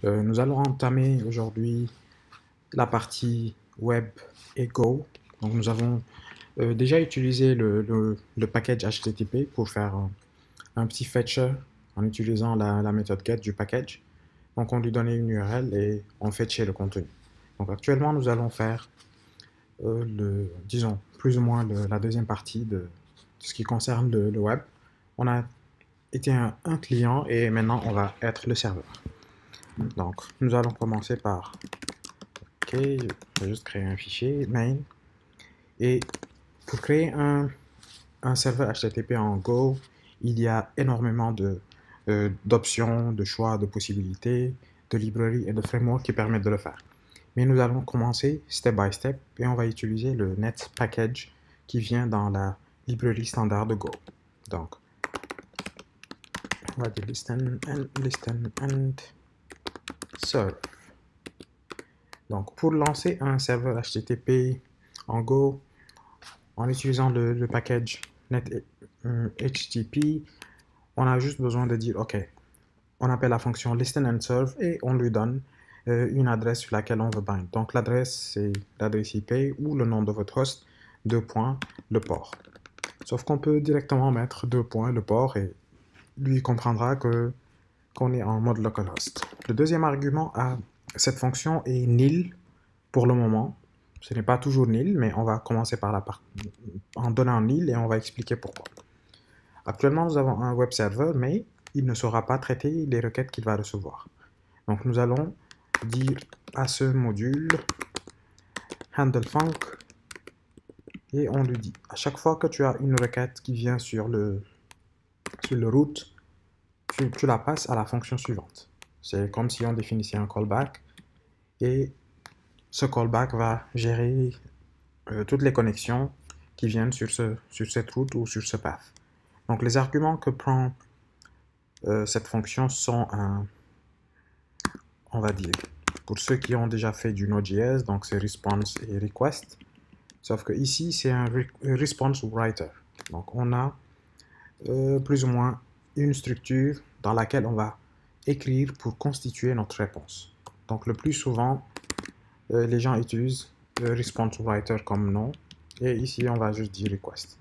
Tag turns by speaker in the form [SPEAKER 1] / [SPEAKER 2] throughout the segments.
[SPEAKER 1] Nous allons entamer aujourd'hui la partie web et Go. Donc nous avons déjà utilisé le package HTTP pour faire un petit fetcher en utilisant la méthode get du package. Donc on lui donnait une URL et on fetchait le contenu. Donc actuellement nous allons faire disons plus ou moins la deuxième partie de ce qui concerne le web. On a été un client et maintenant on va être le serveur. Donc nous allons commencer par OK, je vais juste créer un fichier main. Et pour créer un serveur HTTP en Go, il y a énormément d'options, de choix, de possibilités, de librairies et de frameworks qui permettent de le faire. Mais nous allons commencer step by step et on va utiliser le net package qui vient dans la librairie standard de Go. Donc, on va dire listen and serve. Donc, pour lancer un serveur HTTP en Go, en utilisant le package net HTTP, on a juste besoin de dire OK. On appelle la fonction listen and serve et on lui donne une adresse sur laquelle on veut bind. Donc l'adresse, c'est l'adresse IP ou le nom de votre host, le port. Sauf qu'on peut directement mettre le port et lui comprendra qu'on est en mode localhost. Le deuxième argument à cette fonction est nil pour le moment. Ce n'est pas toujours nil, mais on va commencer par en donnant nil et on va expliquer pourquoi. Actuellement, nous avons un web server, mais il ne saura pas traiter les requêtes qu'il va recevoir. Donc, nous allons dire à ce module handle func et on lui dit à chaque fois que tu as une requête qui vient sur le root, tu la passes à la fonction suivante. C'est comme si on définissait un callback et ce callback va gérer toutes les connexions qui viennent sur cette route ou sur ce path. Donc les arguments que prend cette fonction sont on va dire, pour ceux qui ont déjà fait du Node.js, donc c'est response et request. Sauf que ici c'est un response writer. Donc on a plus ou moins une structure dans laquelle on va écrire pour constituer notre réponse. Donc le plus souvent, les gens utilisent le response writer comme nom. Et ici, on va juste dire request.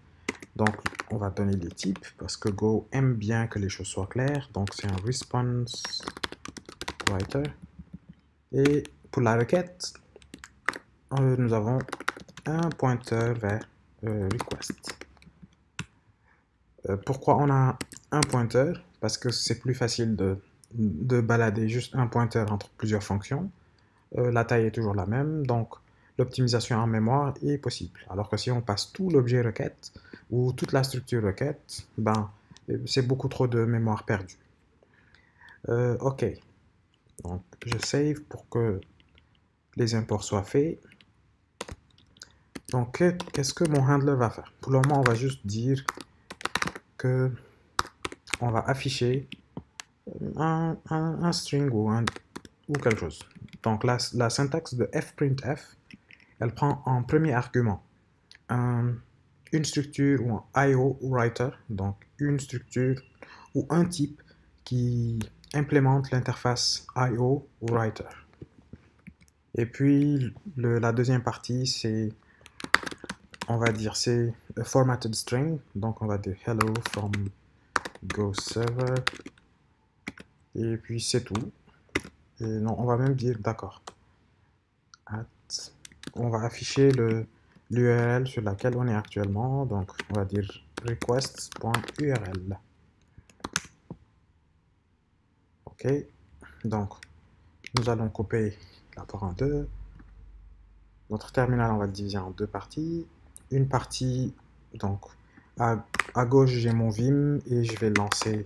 [SPEAKER 1] Donc, on va donner les types parce que Go aime bien que les choses soient claires. Donc, c'est un response writer. Et pour la requête, nous avons un pointeur vers request. Pourquoi on a un pointeur? Parce que c'est plus facile de balader juste un pointeur entre plusieurs fonctions. La taille est toujours la même, donc l'optimisation en mémoire est possible. Alors que si on passe tout l'objet requête ou toute la structure requête, ben, c'est beaucoup trop de mémoire perdue. OK. Donc, je save pour que les imports soient faits. Donc, qu'est-ce que mon handler va faire? Pour le moment, on va juste dire que on va afficher un string ou quelque chose. Donc, la syntaxe de fprintf, elle prend en premier argument une structure ou un IO writer, donc une structure ou un type qui implémente l'interface IO writer. Et puis la deuxième partie, c'est, on va dire, c'est a formatted string, donc on va dire hello from Go server, et puis c'est tout. Et non, on va même dire d'accord. On va afficher l'URL sur laquelle on est actuellement. Donc, on va dire request.url. OK. Donc, nous allons couper la part en deux. Notre terminal, on va le diviser en deux parties. Une partie, donc, à gauche, j'ai mon Vim et je vais lancer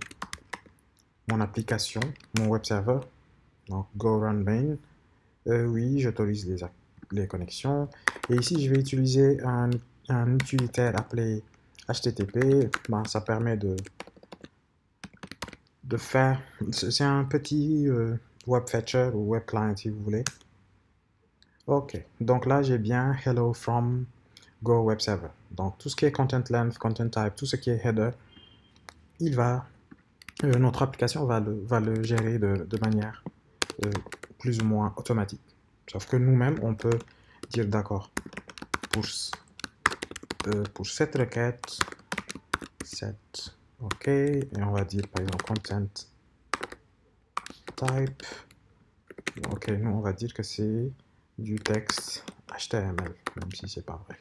[SPEAKER 1] mon application, mon web server. Donc, go run main. Oui, j'autorise les connexions. Et ici, je vais utiliser un utilitaire appelé HTTP. Ben, ça permet de faire... C'est un petit web fetcher ou web client si vous voulez. OK. Donc là, j'ai bien hello from Go web server. Donc tout ce qui est content length, content type, tout ce qui est header, notre application va le gérer de manière plus ou moins automatique. Sauf que nous-mêmes, on peut dire d'accord, pour cette requête, set, ok, et on va dire par exemple content type, ok, nous on va dire que c'est du texte HTML, même si c'est pas vrai.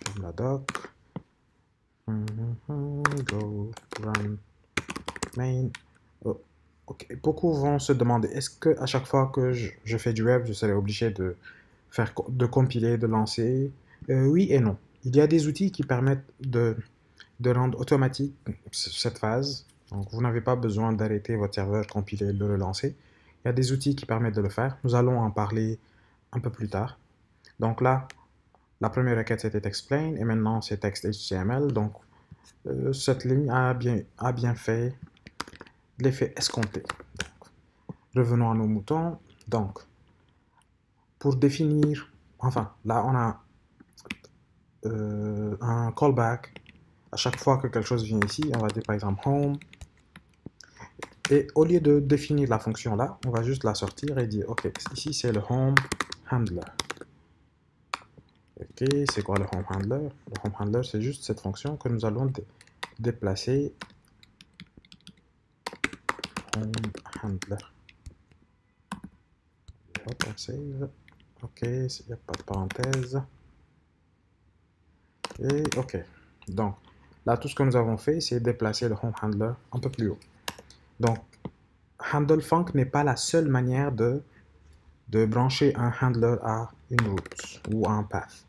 [SPEAKER 1] Ferme la doc, go run main. Oh, ok, beaucoup vont se demander, est-ce que à chaque fois que je fais du web, je serai obligé de compiler, de lancer? Oui et non. Il y a des outils qui permettent de rendre automatique cette phase. Donc, vous n'avez pas besoin d'arrêter votre serveur, compiler, de le relancer. Il y a des outils qui permettent de le faire. Nous allons en parler un peu plus tard. Donc là, la première requête c'était explain et maintenant c'est text HTML. Donc, cette ligne a bien fait l'effet escompté. Donc, revenons à nos moutons. Donc, pour définir, enfin, là on a un callback. À chaque fois que quelque chose vient ici, on va dire par exemple home. Et au lieu de définir la fonction là, on va juste la sortir et dire, ok, ici c'est le home handler. Ok, c'est quoi le home handler? Le home handler, c'est juste cette fonction que nous allons déplacer. Home handler. Hop, on save. Ok, il n'y a pas de parenthèse. Et ok. Donc, là, tout ce que nous avons fait, c'est déplacer le home handler un peu plus haut. Donc, handle func n'est pas la seule manière de brancher un handler à une route ou à un path.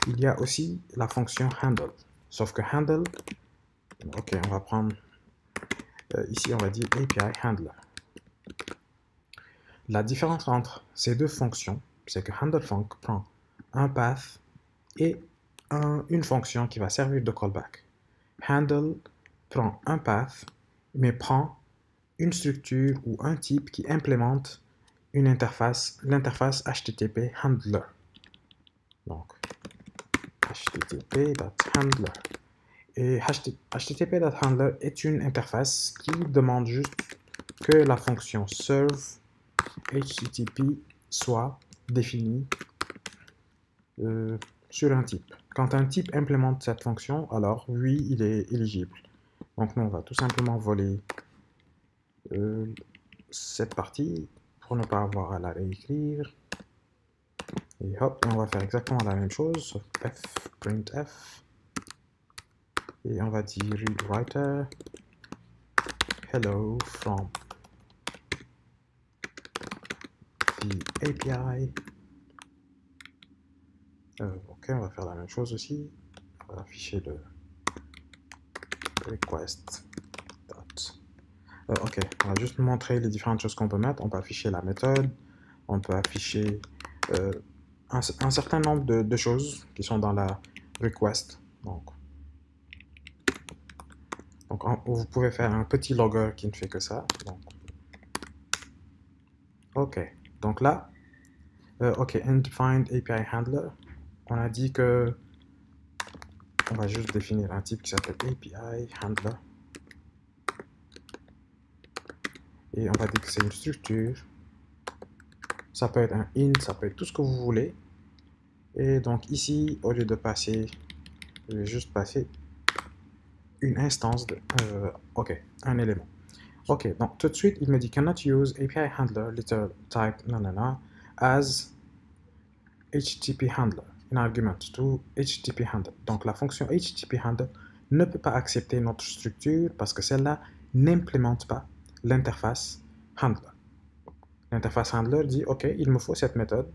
[SPEAKER 1] Il y a aussi la fonction handle. Sauf que handle, ok, on va prendre, ici on va dire API handler. La différence entre ces deux fonctions, c'est que handle func prend un path et une fonction qui va servir de callback. Handle prend un path, mais prend une structure ou un type qui implémente une interface, l'interface HTTP handler. Donc, http.handler. Et http.handler est une interface qui demande juste que la fonction serve HTTP soit définie sur un type. Quand un type implémente cette fonction, alors oui, il est éligible. Donc nous, on va tout simplement voler cette partie pour ne pas avoir à la réécrire. Et hop, on va faire exactement la même chose, sauf f, printf. Et on va dire read writer hello from the API. Ok, on va faire la même chose aussi. On va afficher le request. Ok, on va juste montrer les différentes choses qu'on peut mettre. On peut afficher la méthode, on peut afficher un certain nombre de choses qui sont dans la request. Donc vous pouvez faire un petit logger qui ne fait que ça. Donc, ok, donc là, ok, undefined API handler. On a dit que on va juste définir un type qui s'appelle API handler. Et on va dire que c'est une structure. Ça peut être un int, ça peut être tout ce que vous voulez. Et donc ici, au lieu de passer, je vais juste passer une instance de... ok, un élément. Ok, donc tout de suite, il me dit cannot use API handler literal type nanana as HTTP handler in argument to HTTP handler. Donc la fonction HTTP handler ne peut pas accepter notre structure parce que celle-là n'implémente pas l'interface handler. L'interface handler dit ok, il me faut cette méthode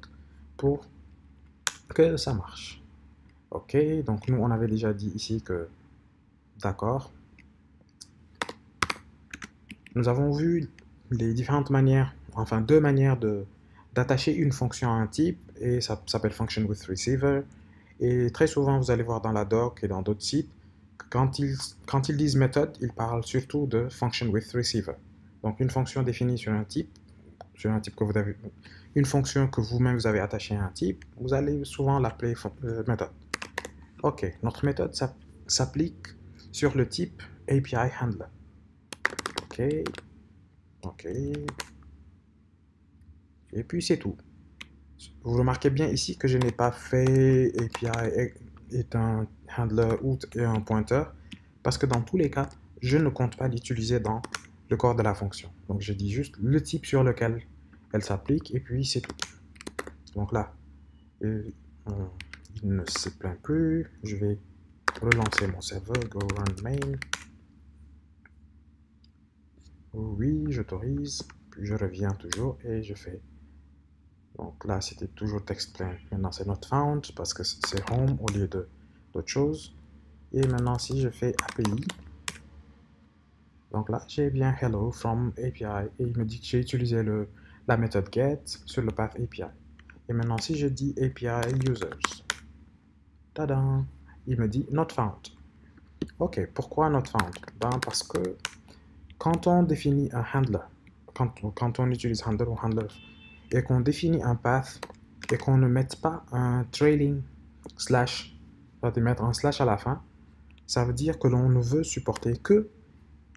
[SPEAKER 1] pour que ça marche. Ok, donc nous on avait déjà dit ici que d'accord. Nous avons vu les différentes manières, enfin deux manières d'attacher une fonction à un type, et ça s'appelle function with receiver. Et très souvent, vous allez voir dans la doc et dans d'autres sites, quand ils disent méthode, ils parlent surtout de function with receiver. Donc une fonction définie sur un type que vous avez, une fonction que vous-même vous avez attachée à un type, vous allez souvent l'appeler méthode. Ok, notre méthode s'applique sur le type API handler. Ok, OK. Et puis c'est tout. Vous remarquez bien ici que je n'ai pas fait API est un handler out et un pointeur parce que dans tous les cas, je ne compte pas l'utiliser dans le corps de la fonction. Donc je dis juste le type sur lequel elle s'applique et puis c'est tout. Donc là, il ne se plaint plus. Je vais relancer mon serveur, go run main. Oui, j'autorise. Puis je reviens toujours et je fais. Donc là, c'était toujours text plain. Maintenant, c'est not found parce que c'est home au lieu d'autre chose. Et maintenant, si je fais API, donc là, j'ai bien hello from API et il me dit que j'ai utilisé la méthode get sur le path API. Et maintenant, si je dis API users, tada, il me dit not found. Ok, pourquoi not found? Ben, parce que quand on définit un handler, quand on utilise handler ou handler, et qu'on définit un path et qu'on ne mette pas un trailing slash, de mettre un slash à la fin, ça veut dire que l'on ne veut supporter que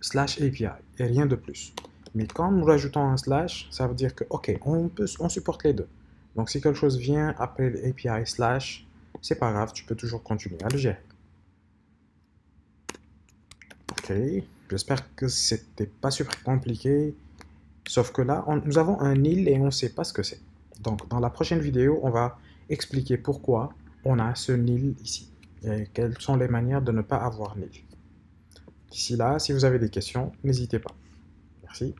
[SPEAKER 1] slash API et rien de plus. Mais quand nous rajoutons un slash, ça veut dire que, ok, on supporte les deux. Donc si quelque chose vient après l'API slash, c'est pas grave, tu peux toujours continuer à le gérer. Ok, j'espère que c'était pas super compliqué. Sauf que là, nous avons un nil et on ne sait pas ce que c'est. Donc, dans la prochaine vidéo, on va expliquer pourquoi on a ce nil ici. Et quelles sont les manières de ne pas avoir nil. D'ici là, si vous avez des questions, n'hésitez pas. Merci.